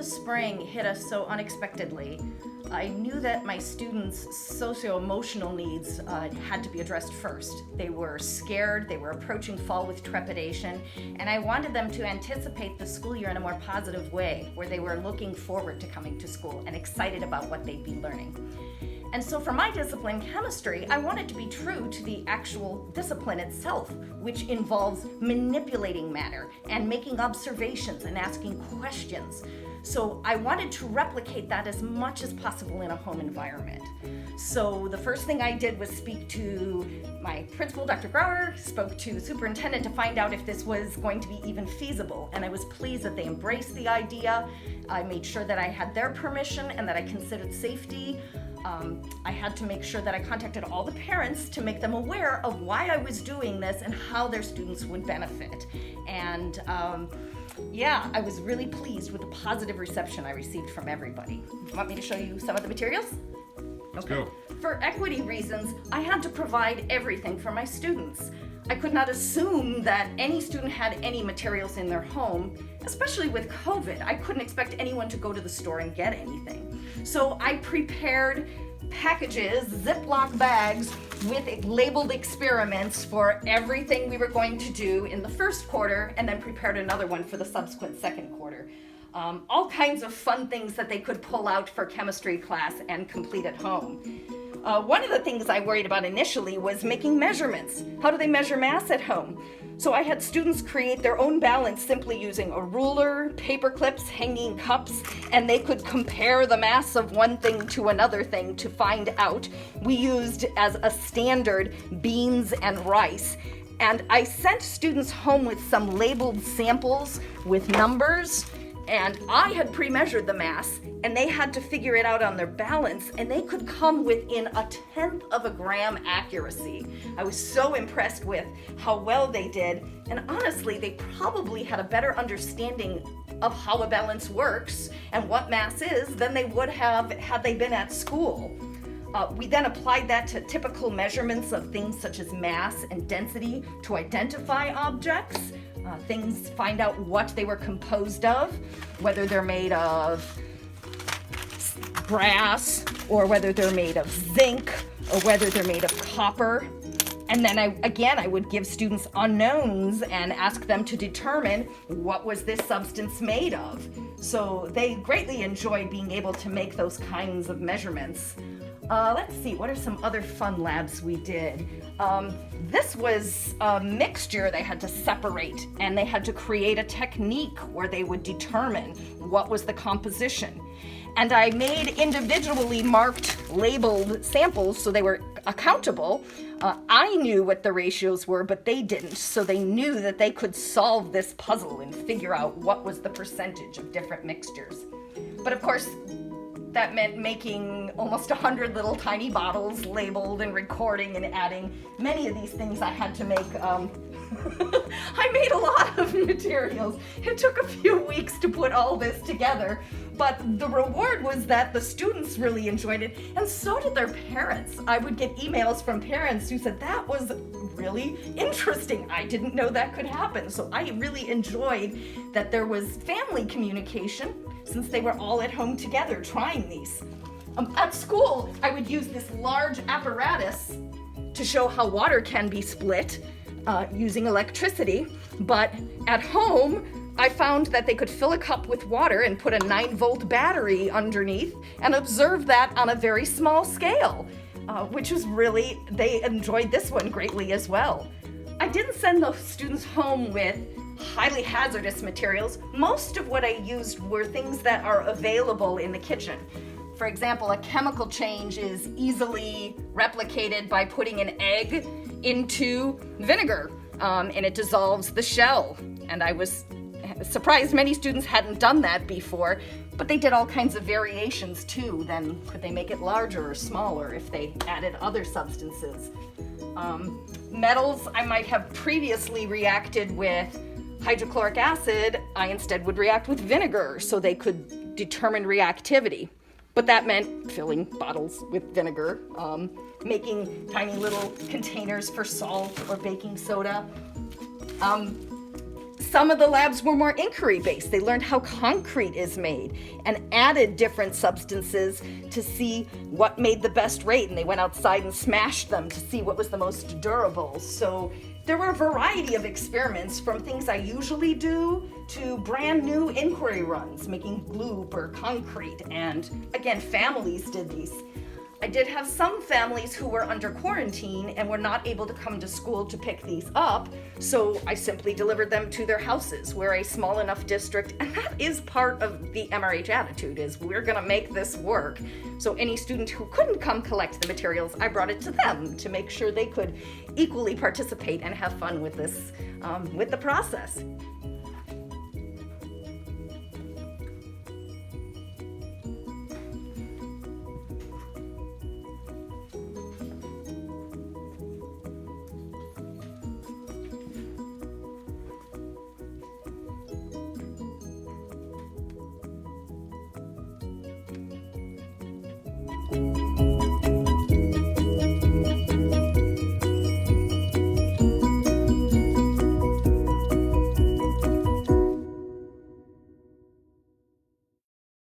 spring hit us so unexpectedly, I knew that my students' socio-emotional needs had to be addressed first. They were scared, they were approaching fall with trepidation, and I wanted them to anticipate the school year in a more positive way, where they were looking forward to coming to school and excited about what they'd be learning. And so for my discipline, chemistry, I wanted to be true to the actual discipline itself, which involves manipulating matter and making observations and asking questions. So I wanted to replicate that as much as possible in a home environment. So the first thing I did was speak to my principal, Dr. Grauer, spoke to the superintendent to find out if this was going to be even feasible. And I was pleased that they embraced the idea. I made sure that I had their permission and that I considered safety. I had to make sure that I contacted all the parents to make them aware of why I was doing this and how their students would benefit. And I was really pleased with the positive reception I received from everybody. Want me to show you some of the materials? Let's go. For equity reasons, I had to provide everything for my students. I could not assume that any student had any materials in their home, especially with COVID. I couldn't expect anyone to go to the store and get anything. So I prepared packages, Ziploc bags with labeled experiments for everything we were going to do in the first quarter, and then prepared another one for the subsequent second quarter. All kinds of fun things that they could pull out for chemistry class and complete at home. One of the things I worried about initially was making measurements. How do they measure mass at home? So I had students create their own balance simply using a ruler, paper clips, hanging cups, and they could compare the mass of one thing to another thing to find out. We used as a standard beans and rice. And I sent students home with some labeled samples with numbers, and I had pre-measured the mass, and they had to figure it out on their balance, and they could come within 1/10 of a gram accuracy. I was so impressed with how well they did, and honestly, they probably had a better understanding of how a balance works and what mass is than they would have had they been at school. We then applied that to typical measurements of things such as mass and density to identify objects. Find out what they were composed of, whether they're made of brass, or whether they're made of zinc, or whether they're made of copper. And then I would give students unknowns and ask them to determine what was this substance made of. So they greatly enjoyed being able to make those kinds of measurements. Let's see, what are some other fun labs we did? This was a mixture they had to separate, and they had to create a technique where they would determine what was the composition. And I made individually marked, labeled samples so they were accountable. I knew what the ratios were, but they didn't, so they knew that they could solve this puzzle and figure out what was the percentage of different mixtures. But of course, that meant making almost 100 little tiny bottles labeled and recording and adding. Many of these things I had to make. I made a lot of materials. It took a few weeks to put all this together, but the reward was that the students really enjoyed it, and so did their parents. I would get emails from parents who said, that was really interesting. I didn't know that could happen. So I really enjoyed that there was family communication, since they were all at home together trying these. At school, I would use this large apparatus to show how water can be split using electricity, but at home, I found that they could fill a cup with water and put a 9-volt battery underneath and observe that on a very small scale, which was really, they enjoyed this one greatly as well. I didn't send the students home with highly hazardous materials. Most of what I used were things that are available in the kitchen. For example, a chemical change is easily replicated by putting an egg into vinegar, and it dissolves the shell. And I was surprised many students hadn't done that before, but they did all kinds of variations too. Then could they make it larger or smaller if they added other substances? Metals I might have previously reacted with hydrochloric acid, I instead would react with vinegar so they could determine reactivity. But that meant filling bottles with vinegar, making tiny little containers for salt or baking soda. Some of the labs were more inquiry-based. They learned how concrete is made and added different substances to see what made the best rate, and they went outside and smashed them to see what was the most durable. So there were a variety of experiments, from things I usually do to brand new inquiry runs, making gloop or concrete. And again, families did these. I did have some families who were under quarantine and were not able to come to school to pick these up, so I simply delivered them to their houses. We're a small enough district, and that is part of the MRH attitude, is we're gonna make this work. So any student who couldn't come collect the materials, I brought it to them to make sure they could equally participate and have fun with this, with the process.